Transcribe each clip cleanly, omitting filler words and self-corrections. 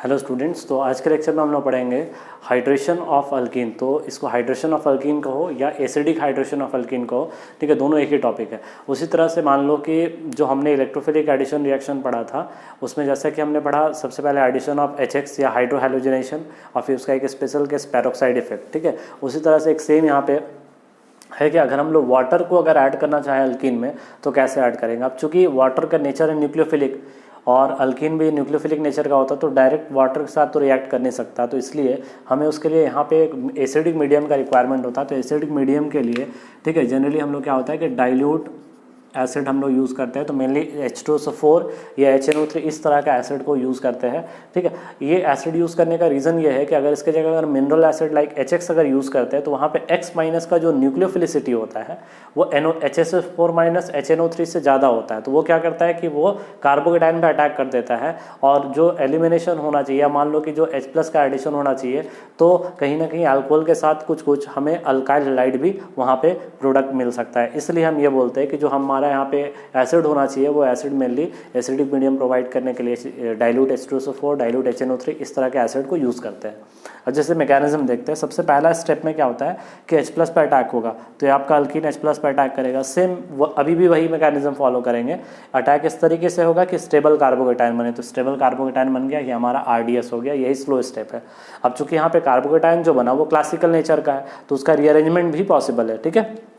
Hello students, तो आज के लेक्चर में हम लोग पढ़ेंगे हाइड्रेशन ऑफ अल्कीन। तो इसको हाइड्रेशन ऑफ अल्कीन कहो या एसिडिक हाइड्रेशन ऑफ अल्कीन कहो, ठीक है, दोनों एक ही टॉपिक है। उसी तरह से मान लो कि जो हमने इलेक्ट्रोफिलिक एडिशन रिएक्शन पढ़ा था उसमें जैसा कि हमने पढ़ा सबसे पहले एडिशन ऑफ HX या हाइड्रोहैलोजिनेशन और फिर उसका एक स्पेशल केस पेरोक्साइड इफेक्ट, ठीक है। उसी तरह से एक सेम यहाँ पे है कि अगर हम लोग वाटर को अगर ऐड करना चाहें अल्कीन में तो कैसे ऐड करेंगे। अब चूंकि वाटर का नेचर है न्यूक्लियोफिलिक और अल्कीन भी न्यूक्लियोफिलिक नेचर का होता है तो डायरेक्ट वाटर के साथ तो रिएक्ट कर नहीं सकता, तो इसलिए हमें उसके लिए यहाँ पे एक एसिडिक मीडियम का रिक्वायरमेंट होता है। तो एसिडिक मीडियम के लिए, ठीक है, जनरली हम लोग क्या होता है कि डाइल्यूट एसिड हम लोग यूज़ करते हैं। तो मेनली H2SO4 या HNO3 इस तरह का एसिड को यूज़ करते हैं, ठीक है। ये एसिड यूज़ करने का रीज़न ये है कि अगर इसके जगह अगर मिनरल एसिड लाइक HX अगर यूज़ करते हैं तो वहाँ पे X माइनस का जो न्यूक्लियोफिलिसिटी होता है वो HSO4 माइनस HNO3 से ज़्यादा होता है। तो वो क्या करता है कि वो कार्बोकेटाइन पे अटैक कर देता है और जो एलिमिनेशन होना चाहिए, मान लो कि जो H+ का एडिशन होना चाहिए तो कहीं ना कहीं अल्कोहल के साथ कुछ कुछ हमें अल्काइल हैलाइड भी वहाँ पे प्रोडक्ट मिल सकता है। इसलिए हम ये बोलते हैं कि जो हमारा यहाँ पे एसिड होना चाहिए वो acid mainly acidic medium provide करने के लिए डाइल्यूट H2SO4, डाइल्यूट HNO3 इस तरह के एसिड को यूज़ करते हैं। अब जैसे मैकेनिज्म देखते हैं, सबसे पहला स्टेप में क्या होता है कि H+ पे अटैक होगा तो ये आपका अल्कीन H+ पे अटैक करेगा। सेम अभी भी वही मैकेनिज्म फॉलो करेंगे। अटैक इस तरीके से होगा कि स्टेबल कार्बोकेटाइन बने, तो स्टेबल कार्बोकेटाइन बन गया, ये हमारा RDS हो गया, यही स्लो स्टेप है। अब चूंकि यहाँ पे कार्बोकेटाइन जो बना वो क्लासिकल नेचर का है तो उसका रीअरेंजमेंट भी पॉसिबल है, ठीक है।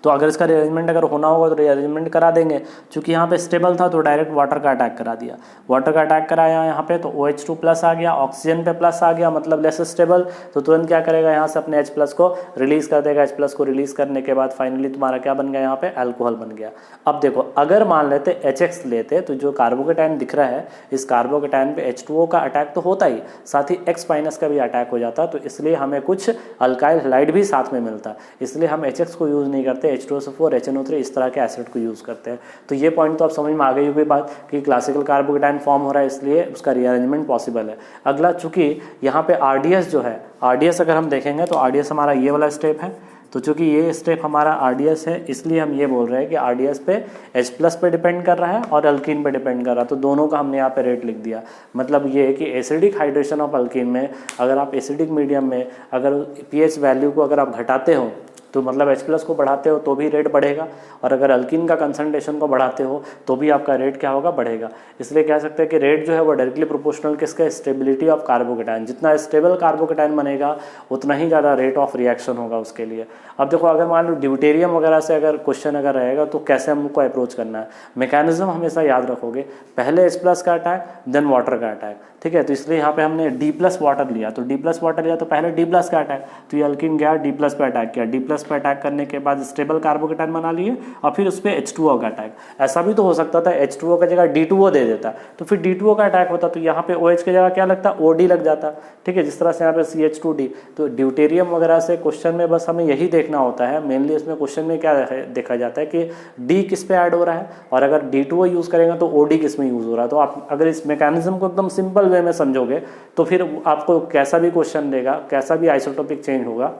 तो अगर इसका रीअरेंजमेंट अगर होना होगा तो रीअरेंजमेंट करा देंगे। चूंकि यहाँ पे स्टेबल था तो डायरेक्ट वाटर का अटैक करा दिया, वाटर का अटैक कराया यहाँ पे तो OH2 प्लस आ गया, ऑक्सीजन पे प्लस आ गया, मतलब लेस स्टेबल। तो तुरंत क्या करेगा, यहाँ से अपने H+ को रिलीज कर देगा। H+ को रिलीज करने के बाद फाइनली तुम्हारा क्या बन गया, यहाँ पे अल्कोहल बन गया। अब देखो, अगर मान लेते HX लेते तो जो कार्बोकेटाइन दिख रहा है इस कार्बोकेटाइन पे H2O का अटैक तो होता ही, साथ ही X माइनस का भी अटैक हो जाता, तो इसलिए हमें कुछ अल्काइल हैलाइड भी साथ में मिलता। इसलिए हम HX को यूज़ नहीं करते, H2SO4 HNO3 इस तरह के एसिड को यूज़ करते हैं। तो ये पॉइंट तो आप समझ में आ गई होगी बात कि क्लासिकल कार्बोकेटाइन फॉर्म हो रहा है इसलिए उसका रीअरेंजमेंट पॉसिबल है। अगला, चूंकि यहाँ पे RDS जो है, RDS अगर हम देखेंगे तो RDS हमारा ये वाला स्टेप है। तो चूंकि ये स्टेप हमारा RDS है इसलिए हम ये बोल रहे हैं कि RDS पे H+ पे डिपेंड कर रहा है और अल्कीन पे डिपेंड कर रहा है। तो दोनों का हमने यहाँ पे रेट लिख दिया। मतलब ये है कि एसिडिक हाइड्रेशन ऑफ अल्कीन में अगर आप एसिडिक मीडियम में अगर pH वैल्यू को अगर आप घटाते हो तो मतलब H+ को बढ़ाते हो तो भी रेट बढ़ेगा, और अगर अल्कीन का कंसंट्रेशन को बढ़ाते हो तो भी आपका रेट क्या होगा, बढ़ेगा। इसलिए कह सकते हैं कि रेट जो है वो डायरेक्टली प्रोपोर्शनल किसके, स्टेबिलिटी ऑफ कार्बोकेटाइन। जितना स्टेबल कार्बोकेटाइन बनेगा उतना ही ज़्यादा रेट ऑफ रिएक्शन होगा उसके लिए। अब देखो, अगर मान लो ड्यूटेरियम वगैरह से अगर क्वेश्चन अगर रहेगा तो कैसे हमको अप्रोच करना है। मैकेनिज्म हमेशा याद रखोगे, पहले H+ का अटैक देन वाटर का अटैक, ठीक है। तो इसलिए यहाँ पे हमने D+ वाटर लिया, तो D+ वाटर लिया तो पहले D+ का अटैक, तो ये अल्कीन गया D+ पे अटैक किया, D+ पे अटैक करने के बाद स्टेबल कार्बोकेटाइन बना लिए और फिर उस पर H2O का अटैक। ऐसा भी तो हो सकता था H2O की जगह D2O दे देता तो फिर D2O का अटैक होता, तो यहाँ पे OH की जगह क्या लगता, OD लग जाता, ठीक है। जिस तरह से यहाँ पे CH2D। तो ड्यूटेरियम वगैरह से क्वेश्चन में बस हमें यही देखना होता है मेनली, इसमें क्वेश्चन में क्या देखा जाता है कि D किस पे ऐड हो रहा है और अगर D2O यूज़ करेंगे तो OD किस में यूज़ हो रहा है। तो आप अगर इस मैकेनिज्म को एकदम सिंपल वे में समझोगे तो फिर आपको कैसा भी क्वेश्चन देगा, कैसा भी आइसोटोपिक चेंज होगा,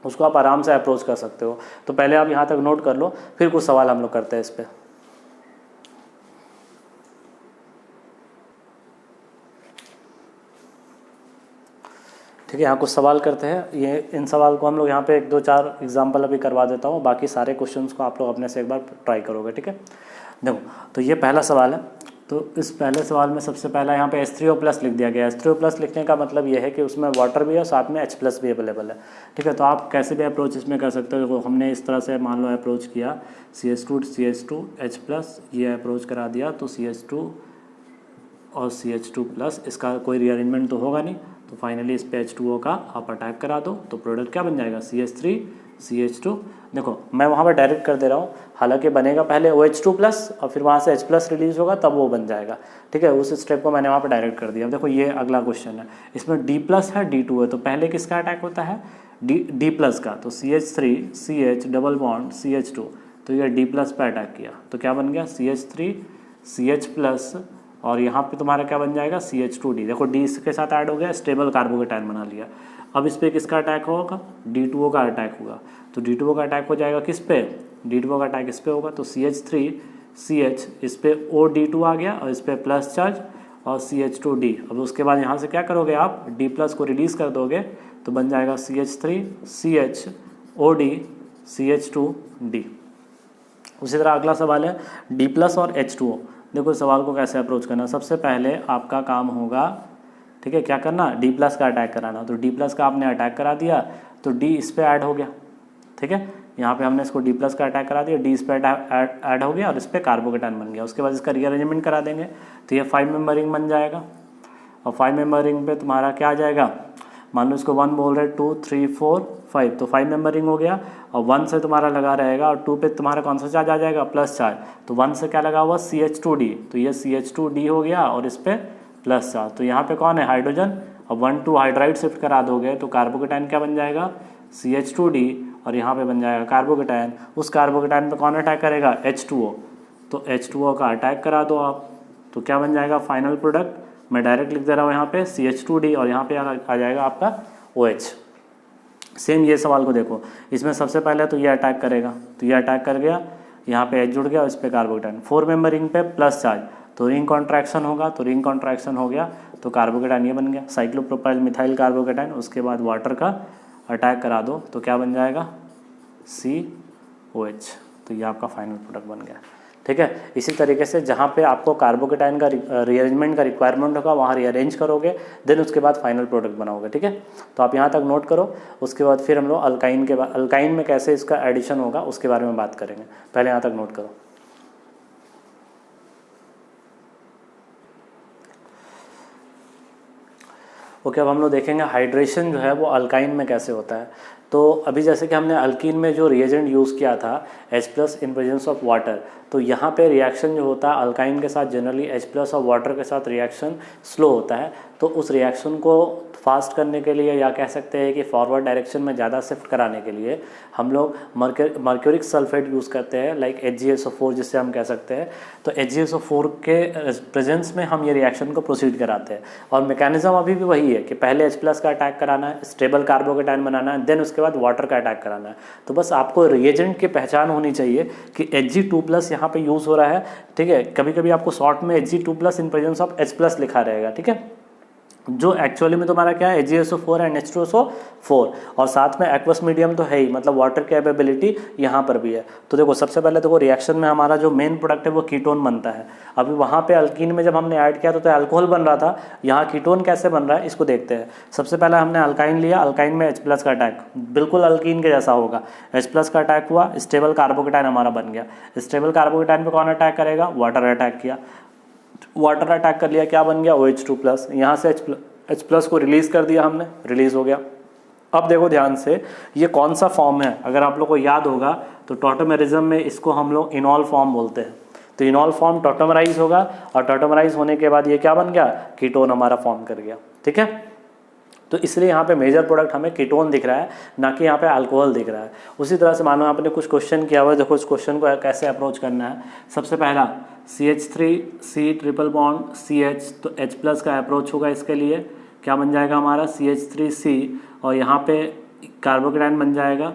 उसको आप आराम से अप्रोच कर सकते हो। तो पहले आप यहाँ तक नोट कर लो, फिर कुछ सवाल हम लोग करते हैं इस पर। ठीक है, यहाँ कुछ सवाल करते हैं। ये इन सवाल को हम लोग यहाँ पे 1 2 4 एग्जाम्पल अभी करवा देता हूँ, बाकी सारे क्वेश्चंस को आप लोग अपने से एक बार ट्राई करोगे, ठीक है। देखो, तो ये पहला सवाल है। तो इस पहले सवाल में सबसे पहला यहाँ पे H3O+ लिख दिया गया है। H3O+ लिखने का मतलब ये है कि उसमें वाटर भी है, साथ में H+ भी अवेलेबल है, ठीक है। तो आप कैसे भी अप्रोच इसमें कर सकते हो। हमने इस तरह से मान लो अप्रोच किया, CH2 H+, ये अप्रोच करा दिया तो CH2 और CH2+, इसका कोई रीअरेंजमेंट तो होगा नहीं, तो फाइनली इस पे H2O का आप अटैक करा दो तो प्रोडक्ट क्या बन जाएगा, CH3 CH2। देखो, मैं वहाँ पर डायरेक्ट कर दे रहा हूँ, हालांकि बनेगा पहले OH2+ और फिर वहाँ से H+ रिलीज होगा तब वो बन जाएगा, ठीक है। उस स्टेप को मैंने वहाँ पर डायरेक्ट कर दिया। देखो, ये अगला क्वेश्चन है, इसमें D+ है D2 है, तो पहले किसका अटैक होता है, D+ का। तो CH3 CH double bond CH2, तो ये D+ पे अटैक किया तो क्या बन गया, CH3 CH+, और यहाँ पे तुम्हारा क्या बन जाएगा, CH2D। देखो, D के साथ ऐड हो गया, स्टेबल कार्बोकेटाइन बना लिया। अब इस पर किसका अटैक होगा, D2O का अटैक होगा। तो D2O का अटैक हो जाएगा किस पे, D2O का अटैक इस पे होगा, तो CH3 CH, इस पे OD2 आ गया और इस पे प्लस चार्ज और CH2D। अब उसके बाद यहाँ से क्या करोगे आप, D प्लस को रिलीज़ कर दोगे तो बन जाएगा CH3 CHOD CH2D। उसी तरह अगला सवाल है D प्लस और H2O। देखो सवाल को कैसे अप्रोच करना, सबसे पहले आपका काम होगा, ठीक है, क्या करना, D प्लस का अटैक कराना। तो D प्लस का आपने अटैक करा दिया तो D इस पर ऐड हो गया, ठीक है, यहाँ पे हमने इसको D प्लस का अटैक करा दिया, D इस पर ऐड हो गया और इस पर कार्बोकेटाइन बन गया। उसके बाद इसका रीअरेंजमेंट करा देंगे तो ये 5 मेंबर रिंग बन जाएगा। और 5 मेंबर रिंग पे तुम्हारा क्या आ जाएगा, मान लो इसको 1 बोल रहे, 2 3 4 5, तो 5 मेंबर रिंग हो गया। और 1 से तुम्हारा लगा रहेगा और 2 पे तुम्हारा कौन सा चार्ज आ जाएगा, प्लस चार्ज। तो 1 से क्या लगा हुआ, CH2D, तो ये CH2D हो गया और इस पर प्लस चार्ज। तो यहाँ पे कौन है, हाइड्रोजन, और 1 2 हाइड्राइड शिफ्ट करा दोगे तो कार्बोकेटाइन क्या बन जाएगा, CH2D, और यहाँ पे बन जाएगा कार्बोकेटाइन। उस कार्बोकेटाइन पे कौन अटैक करेगा, H2O, तो H2O का अटैक करा दो आप, तो क्या बन जाएगा फाइनल प्रोडक्ट। मैं डायरेक्ट लिख दे रहा हूँ यहाँ पे CH2D और यहाँ पे आ जाएगा आपका OH। सेम ये सवाल को देखो, इसमें सबसे पहले तो ये अटैक करेगा, तो ये अटैक कर गया, यहाँ पे H जुड़ गया, इस पे कार्बोकेटाइन। 4 मेंबर रिंग पे प्लस चार्ज, तो रिंग कॉन्ट्रैक्शन होगा, तो रिंग कॉन्ट्रैक्शन हो गया तो कार्बोकेटाइन ये बन गया, साइक्लोप्रोपाइल मिथाइल कार्बोकेटाइन। उसके बाद वाटर का अटैक करा दो तो क्या बन जाएगा, COH। तो ये आपका फाइनल प्रोडक्ट बन गया, ठीक है। इसी तरीके से जहाँ पे आपको कार्बोकेटाइन का रीअरेंजमेंट का रिक्वायरमेंट होगा वहाँ रीअरेंज करोगे, देन उसके बाद फाइनल प्रोडक्ट बनाओगे, ठीक है। तो आप यहाँ तक नोट करो। उसके बाद फिर हम लोग अल्काइन के बाद, अल्काइन में कैसे इसका एडिशन होगा उसके बारे में बात करेंगे, पहले यहाँ तक नोट करो। ओके, अब हम लोग देखेंगे हाइड्रेशन जो है वो अल्काइन में कैसे होता है। तो अभी जैसे कि हमने अल्कीन में जो रिएजेंट यूज़ किया था H+ in presence of water, तो यहाँ पे रिएक्शन जो होता है अल्काइन के साथ जनरली H+ और वाटर के साथ रिएक्शन स्लो होता है। तो उस रिएक्शन को फास्ट करने के लिए, या कह सकते हैं कि फॉरवर्ड डायरेक्शन में ज़्यादा शिफ्ट कराने के लिए हम लोग मर्क्यूरिक सल्फेट यूज़ करते हैं, लाइक HgSO4 जिससे हम कह सकते हैं। तो HgSO4 के प्रेजेंस में हम ये रिएक्शन को प्रोसीड कराते हैं। और मैकेनिज्म अभी भी वही है कि पहले H+ का अटैक कराना है, स्टेबल कार्बोकेटाइन बनाना है, देन उसके बाद वाटर का अटैक कराना है। तो बस आपको रिएजेंट की पहचान होनी चाहिए कि Hg2+ यहाँ पे यूज़ हो रहा है, ठीक है। कभी कभी आपको शॉर्ट में Hg2+ in presence of H+ लिखा रहेगा, ठीक है, जो एक्चुअली में तुम्हारा क्या है HgSO4 एंड H2SO4, और साथ में एक्वस मीडियम तो है ही, मतलब वाटर कैपेबिलिटी यहाँ पर भी है। तो देखो सबसे पहले देखो रिएक्शन में हमारा जो मेन प्रोडक्ट है वो कीटोन बनता है। अभी वहाँ पे अल्कीन में जब हमने ऐड किया तो अल्कोहल बन रहा था, यहाँ कीटोन कैसे बन रहा है इसको देखते हैं। सबसे पहले हमने अल्काइन लिया, अल्काइन में H+ का अटैक बिल्कुल अल्कीन के जैसा होगा, H+ का अटैक हुआ, स्टेबल कार्बोकेटाइन हमारा बन गया। स्टेबल कार्बोकेटाइन पे कौन अटैक करेगा, वाटर अटैक किया, वाटर अटैक कर लिया, क्या बन गया OH2+। यहाँ से H+ को रिलीज़ कर दिया हमने, रिलीज़ हो गया। अब देखो ध्यान से, ये कौन सा फॉर्म है, अगर आप लोग को याद होगा तो टॉटोमेरिज्म में इसको हम लोग इनॉल फॉर्म बोलते हैं। तो इनॉल फॉर्म टॉटोमराइज होगा और टॉटोमराइज होने के बाद ये क्या बन गया, कीटोन हमारा फॉर्म कर गया, ठीक है। तो इसलिए यहाँ पे मेजर प्रोडक्ट हमें कीटोन दिख रहा है, ना कि यहाँ पे अल्कोहल दिख रहा है। उसी तरह से मानो आपने कुछ क्वेश्चन किया हुआ है, देखो इस क्वेश्चन को कैसे अप्रोच करना है। सबसे पहला CH3C ट्रिपल बॉन्ड CH, तो H+ का अप्रोच होगा, इसके लिए क्या बन जाएगा हमारा CH3C, और यहाँ पे कार्बोकेटाइन बन जाएगा।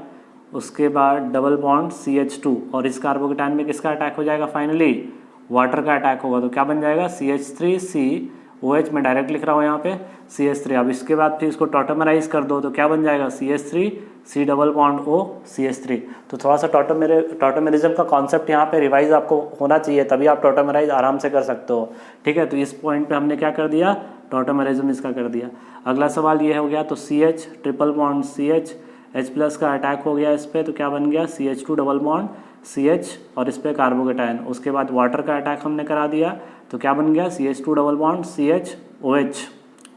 उसके बाद डबल बॉन्ड CH2, और इस कार्बोकेटाइन में किसका अटैक हो जाएगा, फाइनली वाटर का अटैक होगा। तो क्या बन जाएगा CH3COH, मैं डायरेक्ट लिख रहा हूँ यहाँ पे CH3। अब इसके बाद फिर इसको टॉटोमराइज कर दो तो क्या बन जाएगा CH3C double bond O CH3। तो थोड़ा सा टॉटोमेरिज्म का कॉन्सेप्ट यहाँ पे रिवाइज आपको होना चाहिए, तभी आप टॉटोमराइज आराम से कर सकते हो, ठीक है। तो इस पॉइंट पे हमने क्या कर दिया, टॉटोमेरिज्म इसका कर दिया। अगला सवाल ये हो गया, तो CH triple bond CH, H+ का अटैक हो गया इस पर, तो क्या बन गया CH2 डबल बॉन्ड CH और इस पर कार्बोकेटाइन। उसके बाद वाटर का अटैक हमने करा दिया तो क्या बन गया CH2 double bond CHOH।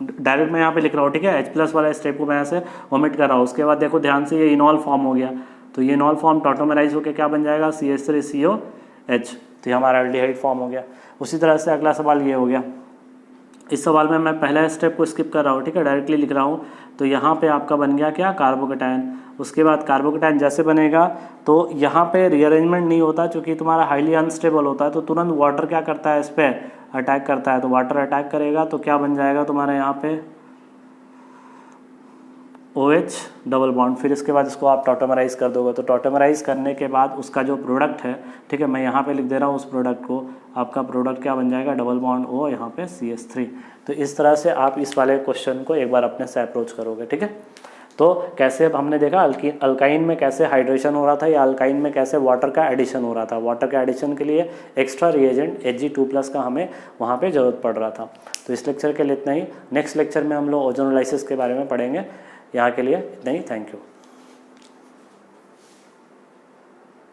Direct मैं यहाँ पे लिख रहा हूँ, ठीक है, H+ वाला स्टेप को मैं यहाँ से ओमिट कर रहा हूँ। उसके बाद देखो ध्यान से, ये इनॉल फॉर्म हो गया, तो ये इनॉल फॉर्म टॉटोमराइज होकर क्या बन जाएगा CH3COH, तो ये हमारा एल्डिहाइड फॉर्म हो गया। उसी तरह से अगला सवाल ये हो गया। इस सवाल में मैं पहला स्टेप को स्किप कर रहा हूँ, ठीक है, डायरेक्टली लिख रहा हूँ। तो यहाँ पे आपका बन गया क्या, कार्बोकेटाइन। उसके बाद कार्बोकेटाइन जैसे बनेगा तो यहाँ पे रीअरेंजमेंट नहीं होता, क्योंकि तुम्हारा हाईली अनस्टेबल होता है, तो तुरंत वाटर क्या करता है, इस पर अटैक करता है। तो वाटर अटैक करेगा तो क्या बन जाएगा तुम्हारा यहाँ पे OH डबल बॉन्ड, फिर इसके बाद इसको आप टॉटोमराइज़ कर दोगे। तो टॉटोमराइज़ करने के बाद उसका जो प्रोडक्ट है, ठीक है, मैं यहाँ पे लिख दे रहा हूँ उस प्रोडक्ट को। आपका प्रोडक्ट क्या बन जाएगा, डबल बॉन्ड O, यहाँ पे CH3। तो इस तरह से आप इस वाले क्वेश्चन को एक बार अपने से अप्रोच करोगे, ठीक है। तो कैसे अब हमने देखा अल्काइन में कैसे हाइड्रेशन हो रहा था, या अल्काइन में कैसे वाटर का एडिशन हो रहा था। वाटर का एडिशन के लिए एक्स्ट्रा रिएजेंट Hg2+ का हमें वहाँ पे ज़रूरत पड़ रहा था। तो इस लेक्चर के लिए इतना ही। नेक्स्ट लेक्चर में हम लोग ओजोनोलाइसिस के बारे में पढ़ेंगे। यहाँ के लिए इतना ही। Thank you.